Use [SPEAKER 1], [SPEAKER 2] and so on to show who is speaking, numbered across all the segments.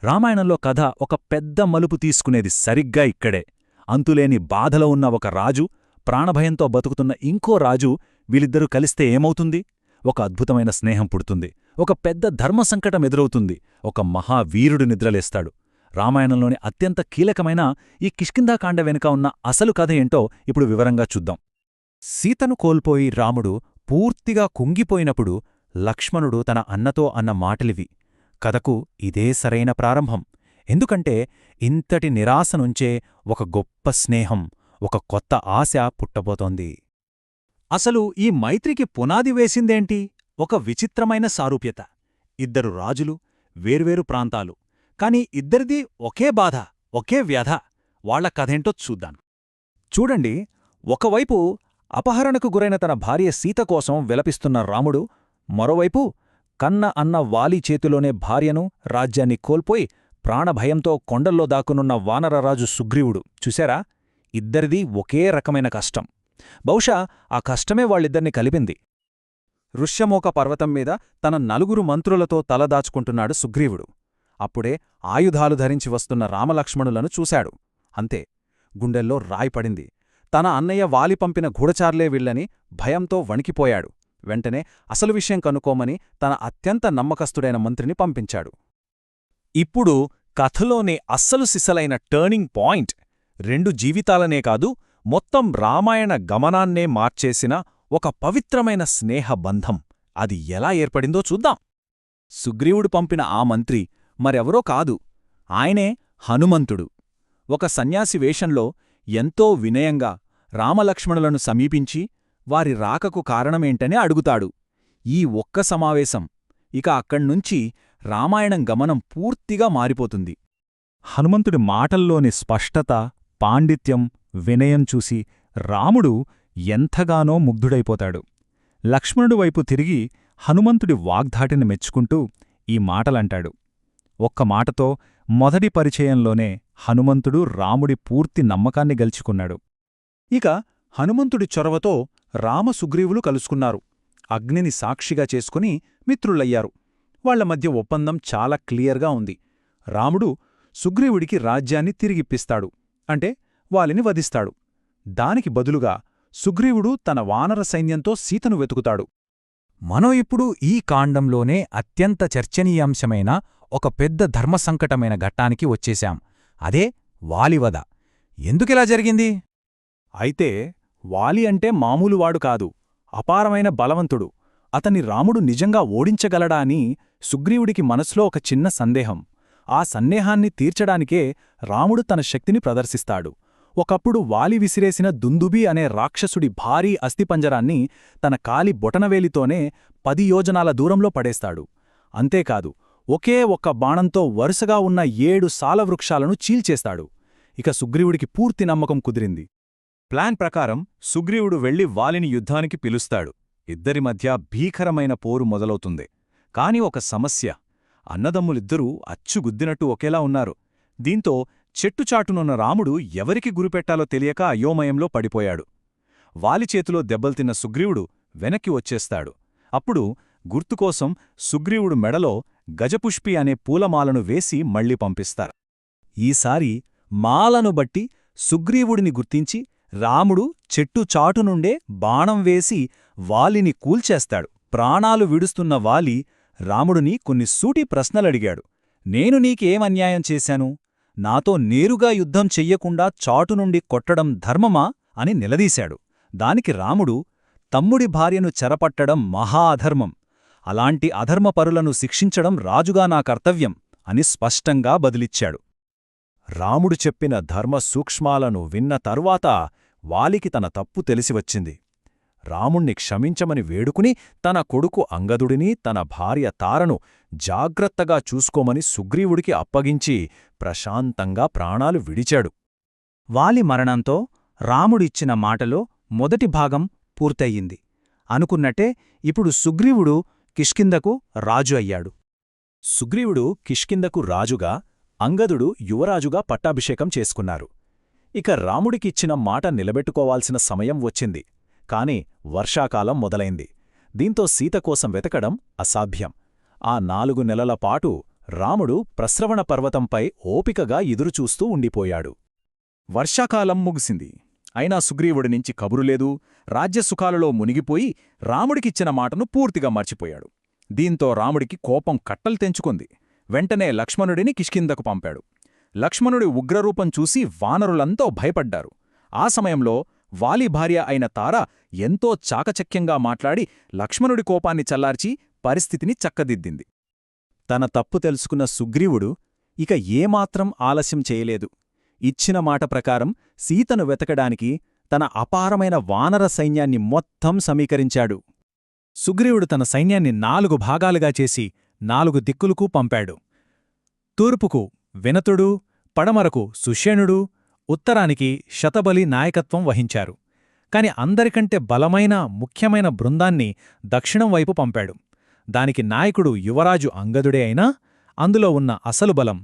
[SPEAKER 1] రామాయణంలో కథ ఒక పెద్ద మలుపు తీసుకునేది సరిగ్గా ఇక్కడే. అంతులేని బాధలో ఉన్న ఒక రాజు, ప్రాణభయంతో బతుకుతున్న ఇంకో రాజు, వీళ్ళిద్దరూ కలిస్తే ఏమవుతుంది? ఒక అద్భుతమైన స్నేహం పుడుతుంది. ఒక పెద్ద ధర్మసంకటం ఎదురవుతుంది. ఒక మహావీరుడు నిద్రలేస్తాడు. రామాయణంలోని అత్యంత కీలకమైన ఈ కిష్కింధాకాండ వెనుక ఉన్న అసలు కథ ఏంటో ఇప్పుడు వివరంగా చూద్దాం.
[SPEAKER 2] సీతను కోల్పోయి రాముడు పూర్తిగా కుంగిపోయినప్పుడు లక్ష్మణుడు తన అన్నతో అన్న మాటలివి. కథకు ఇదే సరైన ప్రారంభం. ఎందుకంటే ఇంతటి నిరాశనుంచే ఒక గొప్ప స్నేహం, ఒక కొత్త ఆశ పుట్టబోతోంది.
[SPEAKER 1] అసలు ఈ మైత్రికి పునాది వేసిందేంటి? ఒక విచిత్రమైన సారూప్యత. ఇద్దరు రాజులు, వేర్వేరు ప్రాంతాలు, కాని ఇద్దరిదీ ఒకే బాధ, ఒకే వ్యధ. వాళ్ల కథేంటో చూద్దాం. చూడండి, ఒకవైపు అపహరణకు గురైన తన భార్య సీత కోసం విలపిస్తున్న రాముడు, మరోవైపు కన్న అన్న వాలి చేతిలోనే భార్యను, రాజ్యాన్ని కోల్పోయి ప్రాణభయంతో కొండల్లో దాక్కునున్న వానరరాజు సుగ్రీవుడు. చూశారా? ఇద్దరిదీ ఒకే రకమైన కష్టం. బహుశా ఆ కష్టమే వాళ్ళిద్దరిని కలిపింది. ఋష్యమూక పర్వతం మీద తన 4 మంత్రులతో తలదాచుకుంటున్నాడు సుగ్రీవుడు. అప్పుడే ఆయుధాలు ధరించి వస్తున్న రామలక్ష్మణులను చూశాడు. అంతే, గుండెల్లో రాయిపడింది. తన అన్నయ్య వాలి పంపిన గూఢచార్లే వీళ్ళని భయంతో వణికిపోయాడు. వెంటనే అసలు విషయం కనుక్కోమని తన అత్యంత నమ్మకస్తుడైన మంత్రిని పంపించాడు. ఇప్పుడు కథలోనే అస్సలు సిసలైన టర్నింగ్ పాయింట్. 2 జీవితాలనే కాదు, మొత్తం రామాయణ గమనాన్నే మార్చేసిన ఒక పవిత్రమైన స్నేహబంధం. అది ఎలా ఏర్పడిందో చూద్దాం. సుగ్రీవుడు పంపిన ఆ మంత్రి మరెవరో కాదు, ఆయనే హనుమంతుడు. ఒక సన్యాసి వేషంలో ఎంతో వినయంగా రామలక్ష్మణులను సమీపించి వారి రాకకు కారణమేంటని అడుగుతాడు. ఈ ఒక్క సమావేశం, ఇక అక్కడ్నుంచి రామాయణం గమనం పూర్తిగా మారిపోతుంది. హనుమంతుడి మాటల్లోని స్పష్టత, పాండిత్యం, వినయం చూసి రాముడు ఎంతగానో ముగ్ధుడైపోతాడు. లక్ష్మణుడి వైపు తిరిగి హనుమంతుడి వాగ్ధాటిని మెచ్చుకుంటూ ఈ మాటలంటాడు. ఒక్క మాటతో మొదటి పరిచయంలోనే హనుమంతుడు రాముడి పూర్తి నమ్మకాన్ని గెలుచుకున్నాడు. ఇక హనుమంతుడి చొరవతో రామసుగ్రీవులు కలుసుకున్నారు. అగ్నిని సాక్షిగా చేసుకుని మిత్రులయ్యారు. వాళ్ల మధ్య ఒప్పందం చాలా క్లియర్గా ఉంది. రాముడు సుగ్రీవుడికి రాజ్యాన్ని తిరిగిప్పిస్తాడు, అంటే వాలిని వధిస్తాడు. దానికి బదులుగా సుగ్రీవుడు తన వానర సైన్యంతో సీతను వెతుకుతాడు. మనం ఇప్పుడు ఈ కాండంలోనే అత్యంత చర్చనీయాంశమైన ఒక పెద్ద ధర్మసంకటమైన ఘట్టానికి వచ్చేశాం. అదే వాలివధ. ఎందుకిలా జరిగింది? అయితే వాలి అంటే మామూలువాడు కాదు, అపారమైన బలవంతుడు. అతన్ని రాముడు నిజంగా ఓడించగలడా అని సుగ్రీవుడికి మనసులో ఒక చిన్న సందేహం. ఆ సందేహాన్ని తీర్చడానికే రాముడు తన శక్తిని ప్రదర్శిస్తాడు. ఒకప్పుడు వాలి విసిరేసిన దుందుబి అనే రాక్షసుడి భారీ అస్థిపంజరాన్ని తన కాలి బొటనవేలితోనే 10 యోజనాల దూరంలో పడేస్తాడు. అంతేకాదు, ఒకే ఒక్క బాణంతో వరుసగా ఉన్న 7 సాలవృక్షాలను చీల్చేస్తాడు. ఇక సుగ్రీవుడికి పూర్తి నమ్మకం కుదిరింది. ప్లాన్ ప్రకారం సుగ్రీవుడు వెళ్లి వాలిని యుద్ధానికి పిలుస్తాడు. ఇద్దరి మధ్య భీకరమైన పోరు మొదలవుతుంది. కాని ఒక సమస్య. అన్నదమ్ములిద్దరూ అచ్చుగుద్దినట్టు ఒకేలా ఉన్నారు. దీంతో చెట్టుచాటునున్న రాముడు ఎవరికి గురిపెట్టాలో తెలియక అయోమయంలో పడిపోయాడు. వాలిచేతిలో దెబ్బల్తిన్న సుగ్రీవుడు వెనక్కి వచ్చేస్తాడు. అప్పుడు గుర్తుకోసం సుగ్రీవుడు మెడలో గజపుష్పి అనే పూలమాలను వేసి మళ్లీ పంపిస్తారు. ఈసారి మాలను బట్టి సుగ్రీవుడిని గుర్తించి రాముడు చెట్టు చాటునుండే బాణం వేసి వాలిని కూల్చేస్తాడు. ప్రాణాలు విడుస్తున్న వాలి రాముడిని కొన్ని సూటి ప్రశ్నలడిగాడు. నేను నీకేమన్యాయం చేశాను? నాతో నేరుగా యుద్ధం చెయ్యకుండా చాటునుండి కొట్టడం ధర్మమా అని నిలదీశాడు. దానికి రాముడు, తమ్ముడి భార్యను చెరపట్టడం మహా అధర్మం. అలాంటి అధర్మపరులను శిక్షించడం రాజుగా నా కర్తవ్యం అని స్పష్టంగా బదిలిచ్చాడు. రాముడు చెప్పిన ధర్మ సూక్ష్మాలను విన్న తరువాత వాలికి తన తప్పు తెలిసివచ్చింది. రాముణ్ణి క్షమించమని వేడుకుని తన కొడుకు అంగదుడిని, తన భార్య తారను జాగ్రత్తగా చూసుకోమని సుగ్రీవుడికి అప్పగించి ప్రశాంతంగా ప్రాణాలు విడిచాడు. వాలి మరణంతో రాముడిచ్చిన మాటలో మొదటి భాగం పూర్తయింది. అనుకున్నట్టే ఇప్పుడు సుగ్రీవుడు కిష్కింధకు రాజు అయ్యాడు. సుగ్రీవుడు కిష్కింధకు రాజుగా, అంగదుడు యువరాజుగా పట్టాభిషేకం చేసుకున్నారు. ఇక రాముడికిచ్చిన మాట నిలబెట్టుకోవాల్సిన సమయం వచ్చింది. కాని వర్షాకాలం మొదలైంది. దీంతో సీత కోసం వెతకడం అసాధ్యం. ఆ 4 నెలల పాటు
[SPEAKER 2] రాముడు ప్రస్రవణ పర్వతంపై ఓపికగా ఎదురుచూస్తూ ఉండిపోయాడు. వర్షాకాలం ముగిసింది. అయినా సుగ్రీవుడి నుంచి కబురులేదు. రాజ్యసుఖాలలో మునిగిపోయి రాముడికిచ్చిన మాటను పూర్తిగా మర్చిపోయాడు. దీంతో రాముడికి కోపం కట్టలు తెంచుకుంది. వెంటనే లక్ష్మణుడిని కిష్కిందకు పంపాడు. లక్ష్మణుడి ఉగ్రరూపం చూసి వానరులంతో భయపడ్డారు. ఆ సమయంలో వాలి భార్య అయిన తార ఎంతో చాకచక్యంగా మాట్లాడి లక్ష్మణుడి కోపాన్ని చల్లార్చి పరిస్థితిని చక్కదిద్దింది. తన తప్పు తెలుసుకున్న సుగ్రీవుడు ఇక ఏమాత్రం ఆలస్యం చేయలేదు. ఇచ్చిన మాట ప్రకారం సీతను వెతకడానికి తన అపారమైన వానర సైన్యాన్ని మొత్తం సమీకరించాడు. సుగ్రీవుడు తన సైన్యాన్ని 4 భాగాలుగా చేసి 4 దిక్కులకు పంపాడు. తూర్పుకు వినతుడు, పడమరకు సుషేణుడు, ఉత్తరానికి శతబలి నాయకత్వం వహించారు. కాని అందరికంటే బలమైన ముఖ్యమైన బృందాన్ని దక్షిణం వైపు పంపాడు. దానికి నాయకుడు యువరాజు అంగదుడే అయినా అందులో ఉన్న అసలు బలం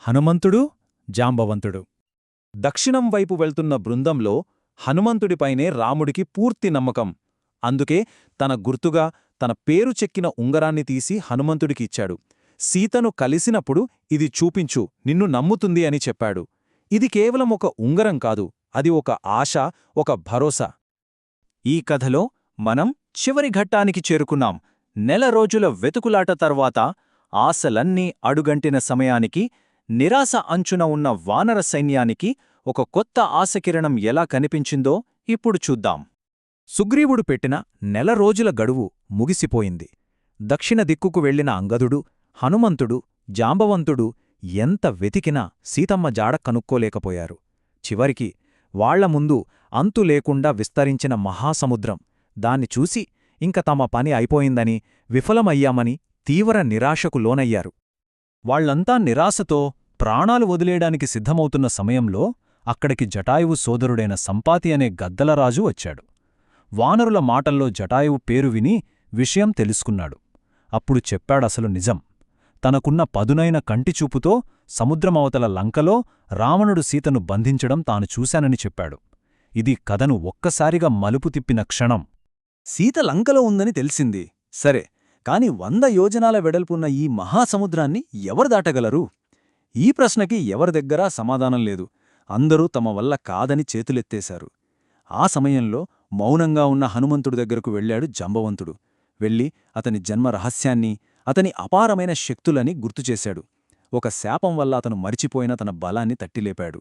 [SPEAKER 2] హనుమంతుడు, జాంబవంతుడు. దక్షిణం వైపు వెళ్తున్న బృందంలో హనుమంతుడిపైనే రాముడికి పూర్తి నమ్మకం. అందుకే తన గుర్తుగా తన పేరు చెక్కిన ఉంగరాన్ని తీసి హనుమంతుడికి ఇచ్చాడు. సీతను కలిసినప్పుడు ఇది చూపించు, నిన్ను నమ్ముతుంది అని చెప్పాడు. ఇది కేవలం ఒక ఉంగరం కాదు, అది ఒక ఆశ, ఒక భరోసా. ఈ కథలో మనం చివరి ఘట్టానికి చేరుకున్నాం. నెల రోజుల వెతుకులాట తర్వాత ఆశలన్నీ అడుగంటిన సమయానికి నిరాశ అంచున ఉన్న వానర సైన్యానికి ఒక కొత్త ఆశకిరణం ఎలా కనిపించిందో ఇప్పుడు చూద్దాం. సుగ్రీవుడు పెట్టిన నెల రోజుల గడువు ముగిసిపోయింది. దక్షిణ దిక్కుకు వెళ్లిన అంగదుడు, హనుమంతుడు, జాంబవంతుడు ఎంత వెతికినా సీతమ్మ జాడ కనుక్కోలేకపోయారు. చివరికి వాళ్ల ముందు అంతు లేకుండా విస్తరించిన మహాసముద్రం. దాన్ని చూసి ఇంక తమ పని అయిపోయిందని, విఫలమయ్యామని తీవ్ర నిరాశకు లోనయ్యారు. వాళ్లంతా నిరాశతో ప్రాణాలు వదిలేయడానికి సిద్ధమవుతున్న సమయంలో అక్కడికి జటాయువు సోదరుడైన సంపాతి అనే గద్దలరాజు వచ్చాడు. వానరుల మాటల్లో జటాయువు పేరు విని విషయం తెలుసుకున్నాడు. అప్పుడు చెప్పాడసలు నిజం. తనకున్న పదునైన కంటిచూపుతో సముద్రమవతల లంకలో రావణుడు సీతను బంధించడం తాను చూశానని చెప్పాడు. ఇది కథను ఒక్కసారిగా మలుపు తిప్పిన క్షణం. సీత లంకలో ఉందని తెలిసింది, సరే, కాని 100 యోజనాల వెడల్పున్న ఈ మహాసముద్రాన్ని ఎవరు దాటగలరు? ఈ ప్రశ్నకి ఎవరి దగ్గరా సమాధానం లేదు. అందరూ తమ వల్ల కాదని చేతులెత్తేశారు. ఆ సమయంలో మౌనంగా ఉన్న హనుమంతుడి దగ్గరకు వెళ్లాడు జాంబవంతుడు. వెళ్ళి అతని జన్మ రహస్యాన్ని, అతని అపారమైన శక్తులని గుర్తుచేశాడు. ఒక శాపం వల్ల అతను మరిచిపోయిన తన బలాన్ని తట్టిలేపాడు.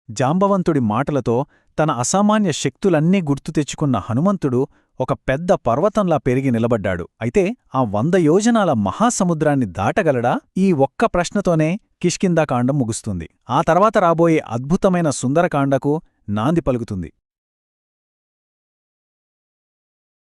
[SPEAKER 2] జాంబవంతుడి మాటలతో తన అసామాన్య శక్తులన్నీ గుర్తు తెచ్చుకున్న హనుమంతుడు ఒక పెద్ద పర్వతంలా పెరిగి నిలబడ్డాడు. అయితే ఆ 100 యోజనాల మహాసముద్రాన్ని దాటగలడా? ఈ ఒక్క ప్రశ్నతోనే కిష్కింధాకాండం ముగుస్తుంది. ఆ తర్వాత రాబోయే అద్భుతమైన సుందరకాండకు నాంది పలుకుతుంది.